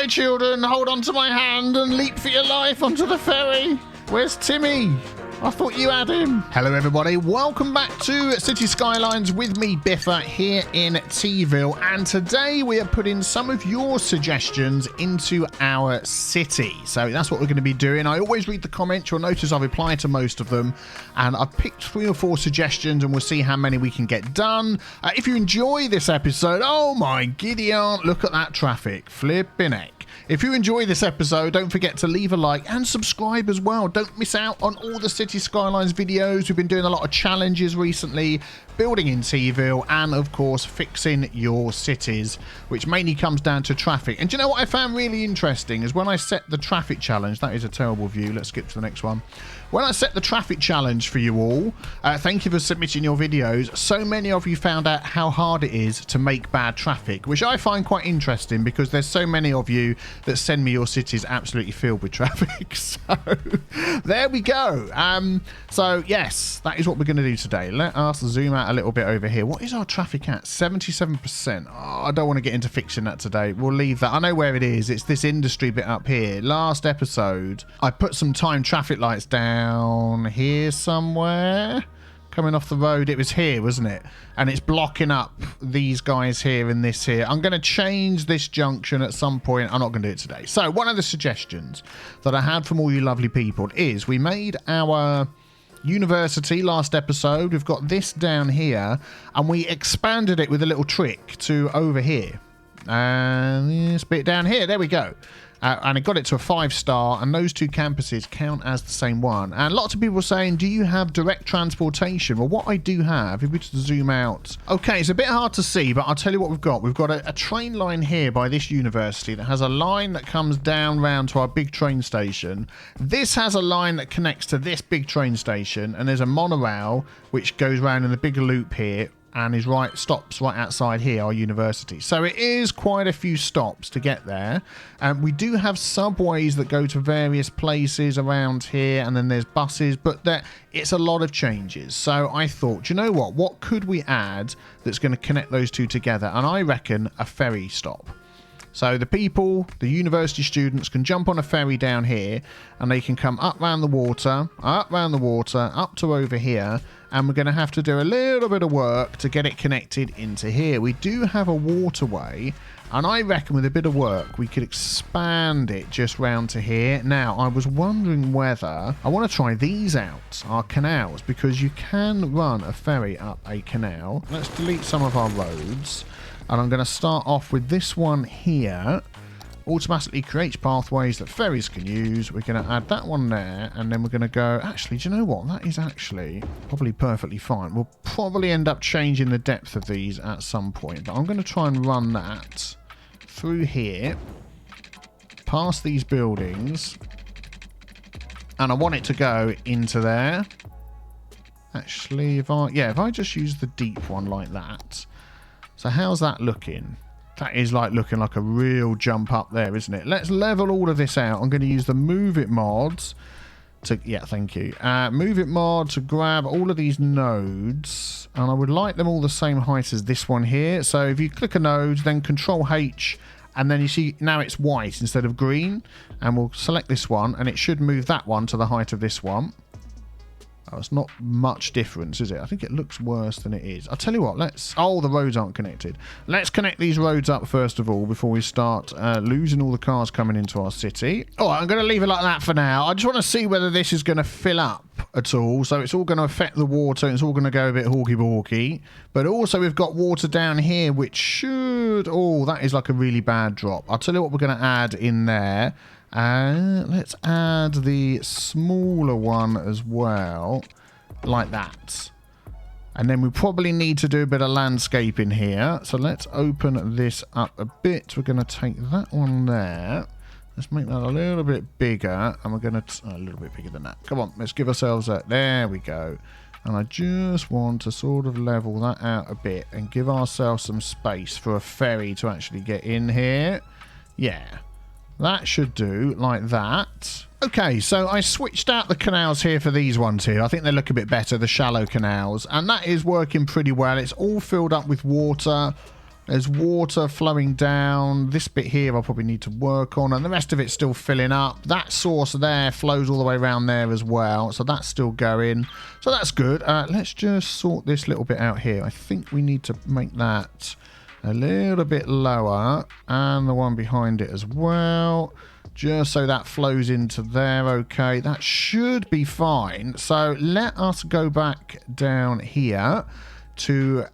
my children, hold on to my hand and leap for your life onto the ferry. Where's Timmy? I thought you had him. Hello everybody, welcome back to Cities Skylines with me, Biffa, here in TeaVille, and today we are putting some of your suggestions into our city. So that's what we're going to be doing. I always read the comments, you'll notice I reply to most of them, and I've picked 3 or 4 suggestions and we'll see how many we can get done. If you enjoy this episode, oh my giddy aunt, look at that traffic, flipping heck. If you enjoy this episode, don't forget to leave a like and subscribe as well. Don't miss out on all the Cities Skylines videos. We've been doing a lot of challenges recently, building in TeaVille, and of course fixing your cities, which mainly comes down to traffic. And do you know what I found really interesting is when I set the traffic challenge, that is a terrible view, let's skip to the next one. When I set the traffic challenge for you all, thank you for submitting your videos, so many of you found out how hard it is to make bad traffic, which I find quite interesting because there's so many of you that send me your cities absolutely filled with traffic. So there we go. So yes, that is what we're going to do today. Let us zoom out a little bit over here. What is our traffic at? 77%. Oh, I don't want to get into fixing that today. We'll leave that. I know where it is. It's this industry bit up here. Last episode, I put some timed traffic lights down here somewhere. Coming off the road, it was here, wasn't it? And it's blocking up these guys here and this here. I'm going to change this junction at some point. I'm not going to do it today. So one of the suggestions that I had from all you lovely people is we made our university last episode. We've got this down here and we expanded it with a little trick to over here. And this bit down here, there we go. And it got it to a 5-star, and those 2 campuses count as the same one. And lots of people are saying, do you have direct transportation? Well, what I do have, if we just zoom out. Okay, it's a bit hard to see, but I'll tell you what we've got. We've got a train line here by this university that has a line that comes down round to our big train station. This has a line that connects to this big train station, and there's a monorail which goes round in a big loop here and stops right outside here, our university. So it is quite a few stops to get there. We do have subways that go to various places around here, and then there's buses, but it's a lot of changes. So I thought, do you know what could we add that's going to connect those 2 together? And I reckon a ferry stop. So the people, the university students, can jump on a ferry down here and they can come up round the water, up to over here, and we're going to have to do a little bit of work to get it connected into here. We do have a waterway, and I reckon with a bit of work we could expand it just round to here. Now, I was wondering whether I want to try these out, our canals, because you can run a ferry up a canal. Let's delete some of our roads. And I'm going to start off with this one here. Automatically creates pathways that ferries can use. We're going to add that one there. And then we're going to go... Actually, do you know what? That is actually probably perfectly fine. We'll probably end up changing the depth of these at some point. But I'm going to try and run that through here. Past these buildings. And I want it to go into there. Actually, if I just use the deep one like that... So how's that looking? That is looking like a real jump up there, isn't it? Let's level all of this out. I'm going to use the Move It mods to... Yeah, thank you. Move It mod to grab all of these nodes. And I would like them all the same height as this one here. So if you click a node, then Control H, and then you see now it's white instead of green. And we'll select this one, and it should move that one to the height of this one. Oh, it's not much difference, is it? I think it looks worse than it is. I'll tell you what, Oh, the roads aren't connected. Let's connect these roads up first of all before we start losing all the cars coming into our city. All right, I'm going to leave it like that for now. I just want to see whether this is going to fill up at all. So it's all going to affect the water. It's all going to go a bit hawky-balky. But also we've got water down here, which should... Oh, that is like a really bad drop. I'll tell you what we're going to add in there. Let's add the smaller one as well, like that. And then we probably need to do a bit of landscaping here. So let's open this up a bit. We're going to take that one there. Let's make that a little bit bigger. And we're going to... a little bit bigger than that. Come on, let's give ourselves a... There we go. And I just want to sort of level that out a bit and give ourselves some space for a ferry to actually get in here. Yeah. That should do, like that. Okay, so I switched out the canals here for these ones here. I think they look a bit better, the shallow canals. And that is working pretty well. It's all filled up with water. There's water flowing down. This bit here I'll probably need to work on, and the rest of it's still filling up. That source there flows all the way around there as well, so that's still going. So that's good. Let's just sort this little bit out here. I think we need to make that a little bit lower, and the one behind it as well, just so that flows into there. Okay, that should be fine. So let us go back down here to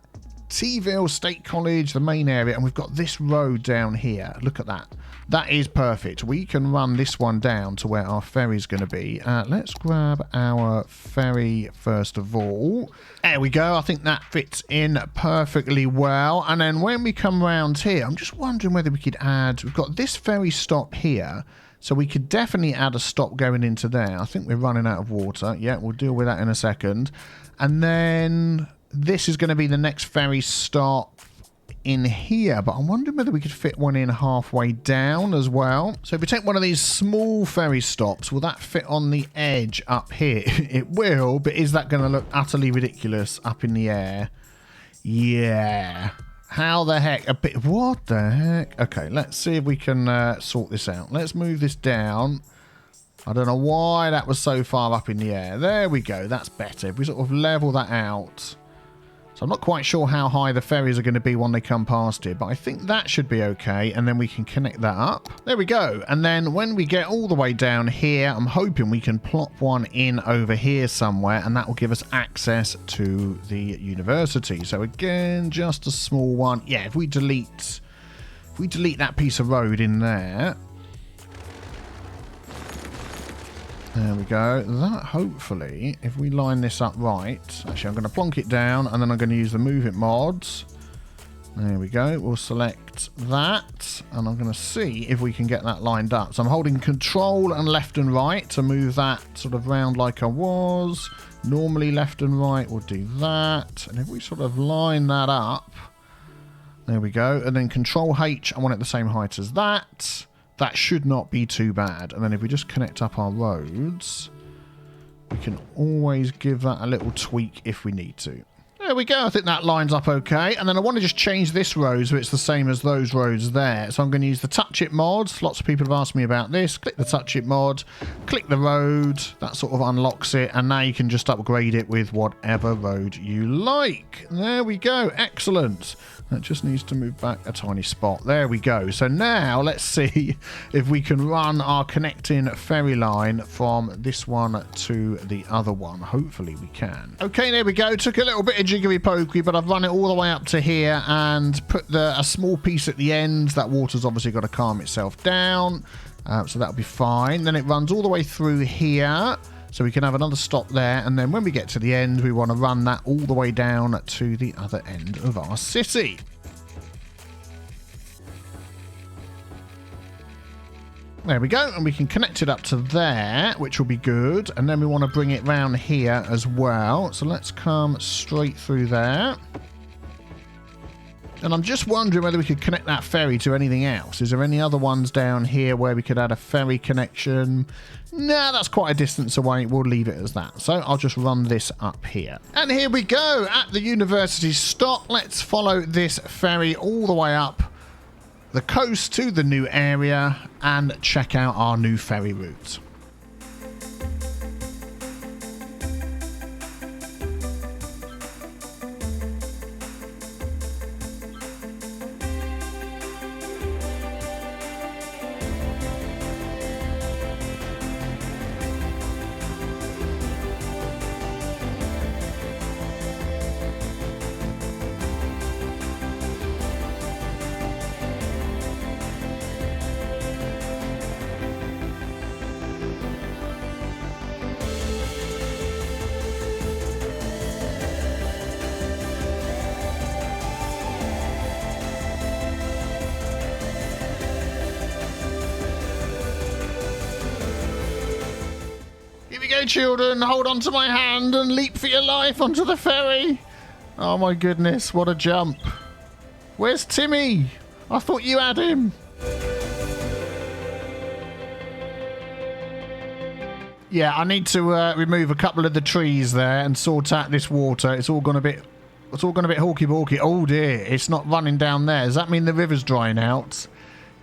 TeaVille State College, the main area, and we've got this road down here. Look at that. That is perfect. We can run this one down to where our ferry's going to be. Let's grab our ferry first of all. There we go. I think that fits in perfectly well. And then when we come around here, I'm just wondering whether we could add... We've got this ferry stop here, so we could definitely add a stop going into there. I think we're running out of water. Yeah, we'll deal with that in a second. And then... This is going to be the next ferry stop in here, but I'm wondering whether we could fit one in halfway down as well. So if we take one of these small ferry stops, will that fit on the edge up here? It will, but is that going to look utterly ridiculous up in the air? Yeah. How the heck? What the heck? Okay, let's see if we can sort this out. Let's move this down. I don't know why that was so far up in the air. There we go. That's better. If we sort of level that out... I'm not quite sure how high the ferries are going to be when they come past here, but I think that should be okay, and then we can connect that up. There we go. And then when we get all the way down here, I'm hoping we can plop one in over here somewhere, and that will give us access to the university. So again, just a small one. Yeah, if we delete that piece of road in there... There we go. That, hopefully, if we line this up right... Actually, I'm going to plonk it down, and then I'm going to use the Move It mods. There we go. We'll select that, and I'm going to see if we can get that lined up. So I'm holding Control and left and right to move that sort of round like I was. Normally, left and right will do that. And if we sort of line that up... There we go. And then Control H, I want it the same height as that. That should not be too bad. And then if we just connect up our roads, we can always give that a little tweak if we need to. There we go. I think that lines up okay. And then I want to just change this road so it's the same as those roads there. So I'm going to use the Touch It mod. Lots of people have asked me about this. Click the Touch It mod. Click the road. That sort of unlocks it. And now you can just upgrade it with whatever road you like. There we go. Excellent. That just needs to move back a tiny spot. There we go. So now let's see if we can run our connecting ferry line from this one to the other one. Hopefully we can. Okay, there we go. Took a little bit of jiggery pokey, but I've run it all the way up to here and put a small piece at the end. That water's obviously got to calm itself down. So that'll be fine. Then it runs all the way through here. So we can have another stop there, and then when we get to the end, we want to run that all the way down to the other end of our city. There we go, and we can connect it up to there, which will be good. And then we want to bring it round here as well. So let's come straight through there. And I'm just wondering whether we could connect that ferry to anything else. Is there any other ones down here where we could add a ferry connection? No, that's quite a distance away. We'll leave it as that. So I'll just run this up here. And here we go at the university stop. Let's follow this ferry all the way up the coast to the new area and check out our new ferry route. Children, hold on to my hand and leap for your life onto the ferry. Oh my goodness, what a jump. Where's Timmy? I thought you had him. Yeah, I need to remove a couple of the trees there and sort out this water. It's all gone a bit It's all gone a bit hawky-balky. Oh dear, it's not running down there. Does that mean the river's drying out?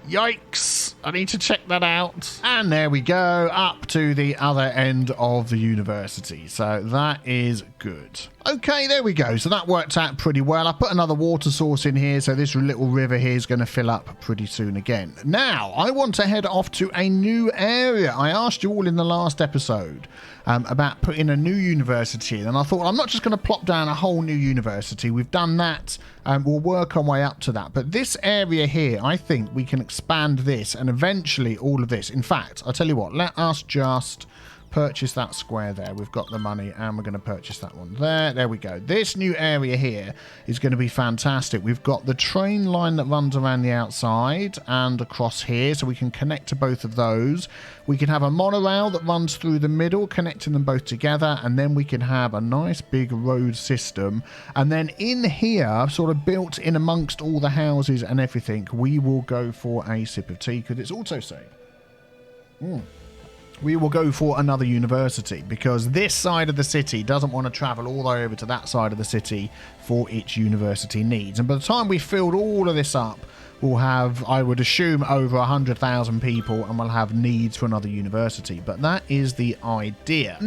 Yikes! I need to check that out. And there we go, up to the other end of the university. So that is good. Okay, there we go. So that worked out pretty well. I put another water source in here, so this little river here is going to fill up pretty soon again. Now, I want to head off to a new area. I asked you all in the last episode about putting a new university in, and I thought, well, I'm not just going to plop down a whole new university. We've done that. We'll work our way up to that. But this area here, I think we can expand this and eventually all of this. In fact, I'll tell you what, let us just purchase that square there. We've got the money and we're going to purchase that one there. There we go. This new area here is going to be fantastic. We've got the train line that runs around the outside and across here, so we can connect to both of those. We can have a monorail that runs through the middle, connecting them both together, and then we can have a nice big road system. And then in here, sort of built in amongst all the houses and everything, we will go for a sip of tea because it's autosave. We will go for another university because this side of the city doesn't want to travel all the way over to that side of the city for its university needs. And by the time we've filled all of this up, we'll have, I would assume, over 100,000 people, and we'll have needs for another university. But that is the idea.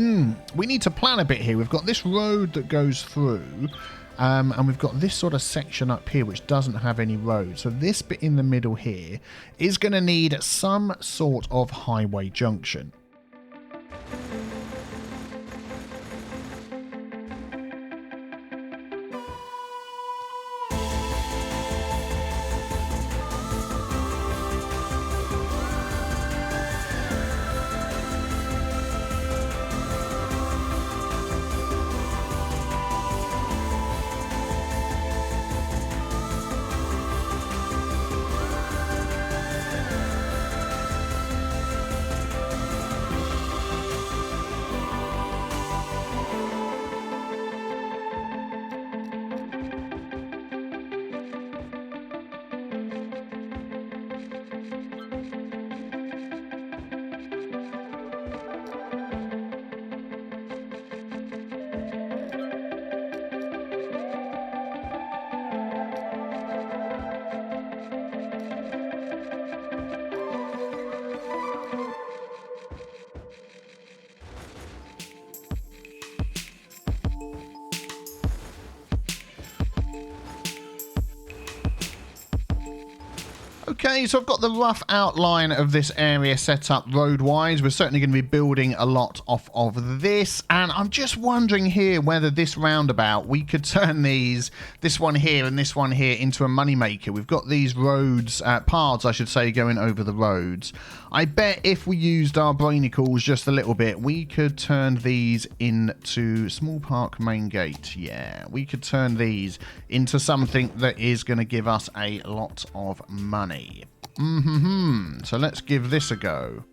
We need to plan a bit here. We've got this road that goes through. And we've got this sort of section up here which doesn't have any road. So this bit in the middle here is going to need some sort of highway junction. Okay, so I've got the rough outline of this area set up road-wise. We're certainly going to be building a lot off of this. And I'm just wondering here whether this roundabout, we could turn this one here and this one here into a moneymaker. We've got these roads, paths, I should say, going over the roads. I bet if we used our brainicles just a little bit, we could turn these into Small Park Main Gate. Yeah, we could turn these into something that is going to give us a lot of money. So let's give this a go.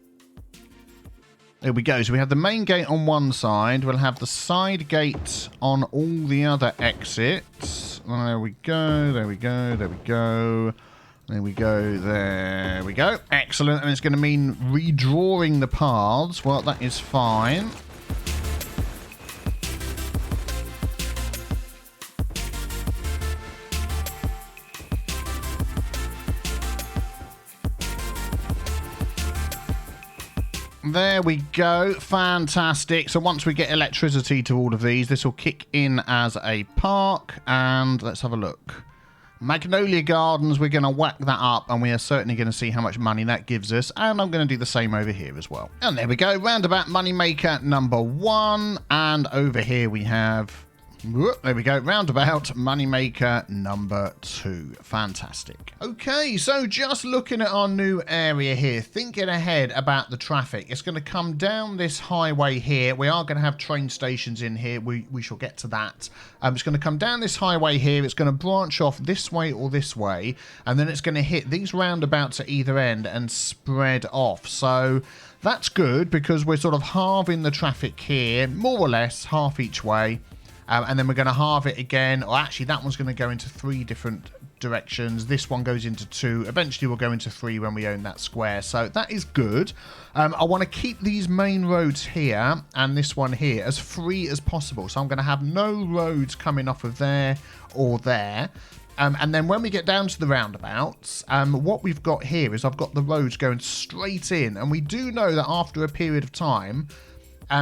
There we go. So we have the main gate on one side. We'll have the side gate on all the other exits. There we go. There we go. There we go. There we go. There we go. Excellent. And it's going to mean redrawing the paths. Well, that is fine. There we go. Fantastic. So once we get electricity to all of these, this will kick in as a park. And let's have a look. Magnolia Gardens, we're going to whack that up, and we are certainly going to see how much money that gives us. And I'm going to do the same over here as well. And there we go. Roundabout Moneymaker number 1. And over here we have... there we go. Roundabout Moneymaker number 2. Fantastic. Okay, so just looking at our new area here, thinking ahead about the traffic. It's going to come down this highway here. We are going to have train stations in here. We shall get to that. It's going to come down this highway here. It's going to branch off this way or this way. And then it's going to hit these roundabouts at either end and spread off. So that's good because we're sort of halving the traffic here, more or less, half each way. And then we're going to halve it again. Or actually, that one's going to go into 3 different directions. This one goes into 2. Eventually we'll go into 3 when we own that square. So that is good. I want to keep these main roads here and this one here as free as possible. So I'm going to have no roads coming off of there or there. And then when we get down to the roundabouts, what we've got here is I've got the roads going straight in. And we do know that after a period of time,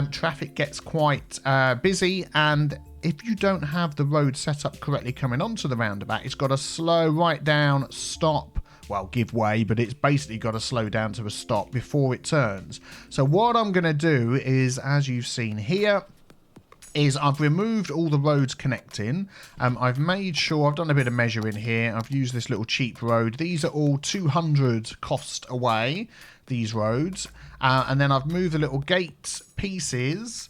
traffic gets quite busy. And if you don't have the road set up correctly coming onto the roundabout, it's got to slow right down, stop, well, give way, but it's basically got to slow down to a stop before it turns. So what I'm going to do is, as you've seen here, is I've removed all the roads connecting. I've made sure, I've done a bit of measuring here. I've used this little cheap road. These are all 200 cost away, these roads. And then I've moved the little gate pieces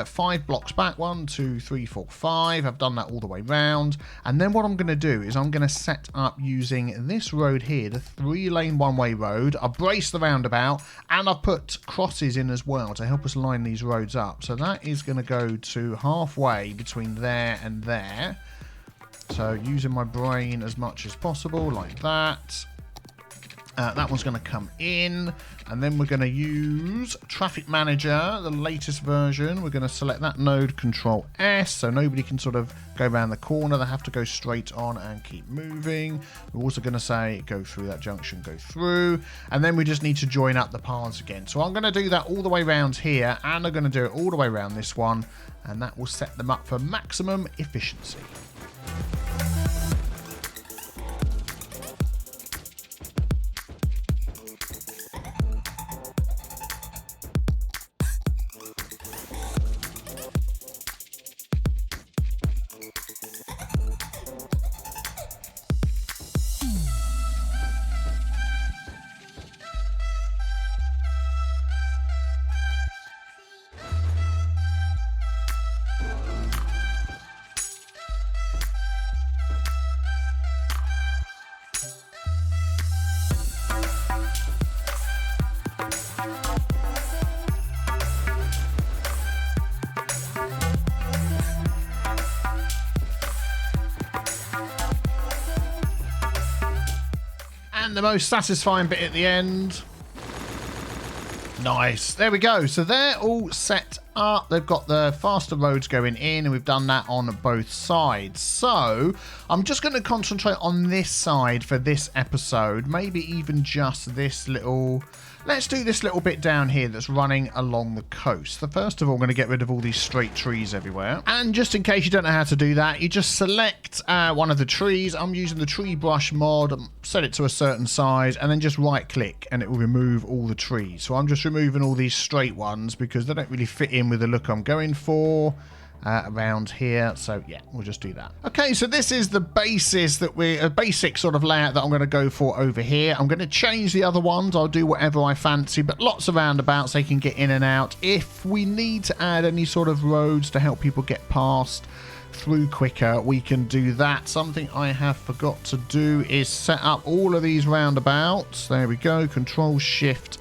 5 blocks back. 1, 2, 3, 4, 5. I've done that all the way round. And then what I'm going to do is I'm going to set up using this road here, the 3-lane one-way road. I've braced the roundabout and I've put crosses in as well to help us line these roads up. So that is going to go to halfway between there and there. So using my brain as much as possible, like that. That one's going to come in, and then we're going to use Traffic Manager, the latest version. We're going to select that node, Control S, so nobody can sort of go around the corner. They have to go straight on and keep moving. We're also going to say go through that junction, go through, and then we just need to join up the paths again. So I'm going to do that all the way around here, and I'm going to do it all the way around this one, and that will set them up for maximum efficiency. And the most satisfying bit at the end. Nice. There we go. So they're all set up. They've got the faster roads going in, and we've done that on both sides. So I'm just going to concentrate on this side for this episode. Maybe even just this little... Let's do this little bit down here that's running along the coast. So first of all, I'm going to get rid of all these straight trees everywhere. And just in case you don't know how to do that, you just select one of the trees. I'm using the tree brush mod, set it to a certain size, and then just right click and it will remove all the trees. So I'm just removing all these straight ones because they don't really fit in with the look I'm going for. Around here, so yeah, we'll just do that. Okay, so this is the basis that a basic sort of layout that I'm going to go for over here. I'm going to change the other ones. I'll do whatever I fancy, but lots of roundabouts they can get in and out. If we need to add any sort of roads to help people get past through quicker, we can do that. Something I have forgot to do is set up all of these roundabouts. There we go, Control Shift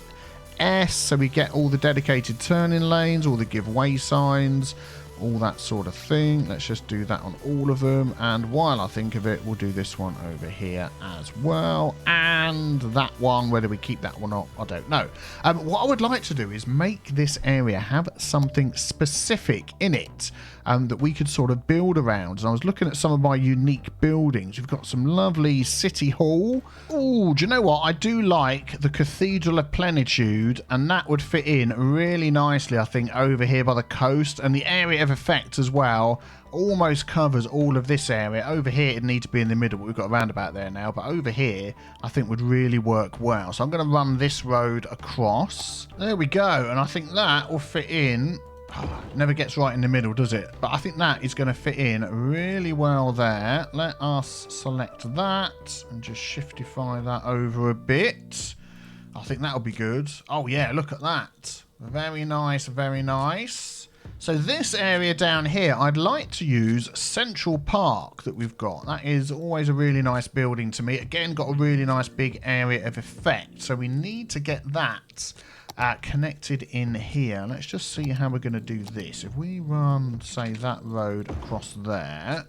S, so we get all the dedicated turning lanes, all the give way signs, all that sort of thing. Let's just do that on all of them, and while I think of it, we'll do this one over here as well, and that one. Whether we keep that one up, I don't know. What I would like to do is make this area have something specific in it that we could sort of build around. And I was looking at some of my unique buildings. We've got some lovely City Hall. Oh, do you know what? I do like the Cathedral of Plenitude, and that would fit in really nicely, I think, over here by the coast. And the area of effect as well almost covers all of this area. Over here, it'd need to be in the middle, but we've got a roundabout there now. But over here, I think would really work well. So I'm going to run this road across. There we go. And I think that will fit in. Oh, never gets right in the middle, does it? But I think that is going to fit in really well there. Let us select that and just shiftify that over a bit. I think that'll be good. Oh yeah, look at that. Very nice, very nice. So this area down here, I'd like to use Central Park that we've got. That is always a really nice building to me. Again, got a really nice big area of effect. So we need to get that connected in here. Let's just see how we're going to do this. If we run, say, that road across there,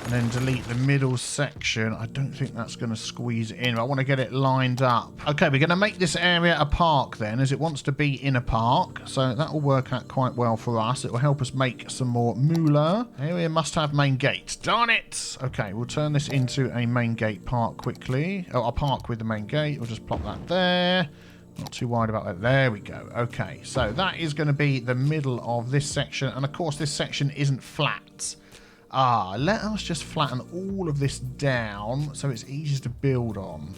and then delete the middle section. I don't think that's going to squeeze in. I want to get it lined up. Okay, we're going to make this area a park then, as it wants to be in a park. So that will work out quite well for us. It will help us make some more moolah. Area must have main gate. Darn it! Okay, we'll turn this into a main gate park quickly. Oh, a park with the main gate. We'll just plop that there. Not too worried about that. There we go. Okay, so that is going to be the middle of this section. And of course, this section isn't flat. Let us just flatten all of this down so it's easier to build on.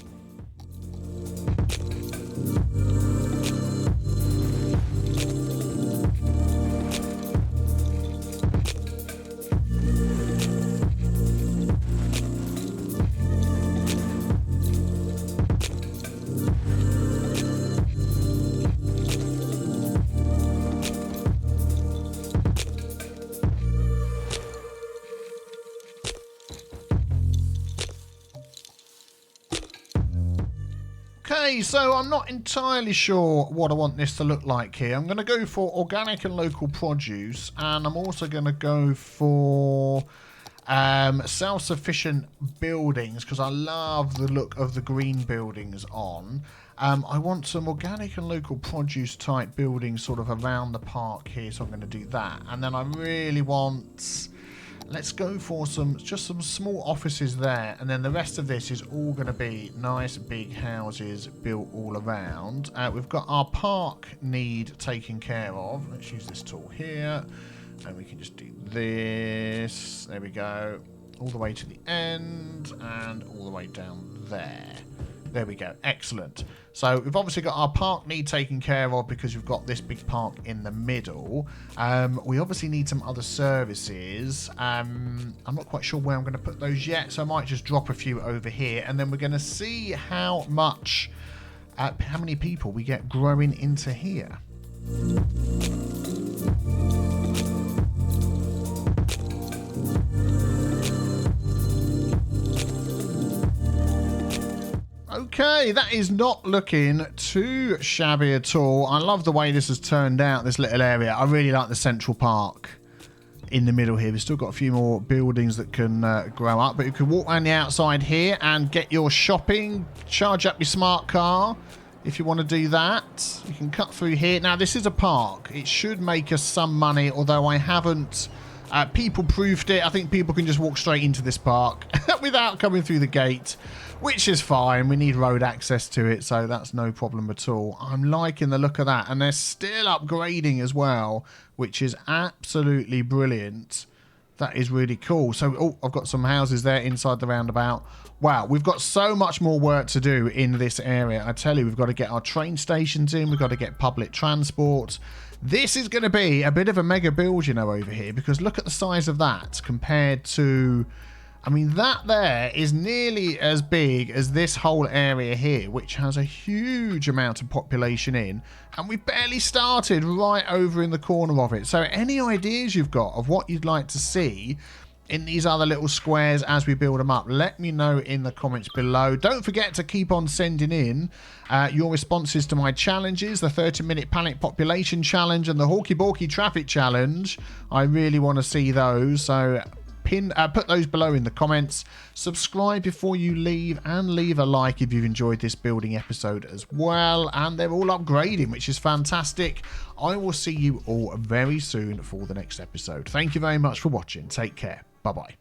Okay, so I'm not entirely sure what I want this to look like here. I'm going to go for organic and local produce, and I'm also going to go for self-sufficient buildings because I love the look of the green buildings on. I want some organic and local produce type buildings sort of around the park here, so I'm going to do that. And then I really want... Let's go for just some small offices there, and then the rest of this is all going to be nice big houses built all around. We've got our park need taken care of. Let's use this tool here, and we can just do this. There we go. All the way to the end, and all the way down there. There we go. Excellent. So we've obviously got our park need taken care of because we've got this big park in the middle. We obviously need some other services. I'm not quite sure where I'm going to put those yet, so I might just drop a few over here, and then we're going to see how many people we get growing into here. Okay, that is not looking too shabby at all. I love the way this has turned out, this little area. I really like the central park in the middle here. We've still got a few more buildings that can grow up, but you can walk around the outside here and get your shopping, charge up your smart car if you want to do that. You can cut through here. Now, this is a park. It should make us some money, although I haven't people-proofed it. I think people can just walk straight into this park without coming through the gate, which is fine. We need road access to it, so that's no problem at all. I'm liking the look of that, and they're still upgrading as well, which is absolutely brilliant. That is really cool. So, oh, I've got some houses there inside the roundabout. Wow, we've got so much more work to do in this area. I tell you, we've got to get our train stations in. We've got to get public transport. This is going to be a bit of a mega build, you know, over here, because look at the size of that compared to... I mean, that there is nearly as big as this whole area here, which has a huge amount of population in, and we've barely started right over in the corner of it. So any ideas you've got of what you'd like to see in these other little squares as we build them up, let me know in the comments below. Don't forget to keep on sending in your responses to my challenges, the 30-minute panic population challenge and the Hawky Balky traffic challenge. I really want to see those, so put those below in the comments. Subscribe before you leave, and leave a like if you've enjoyed this building episode as well. And they're all upgrading, which is fantastic. I will see you all very soon for the next episode. Thank you very much for watching. Take care. Bye-bye.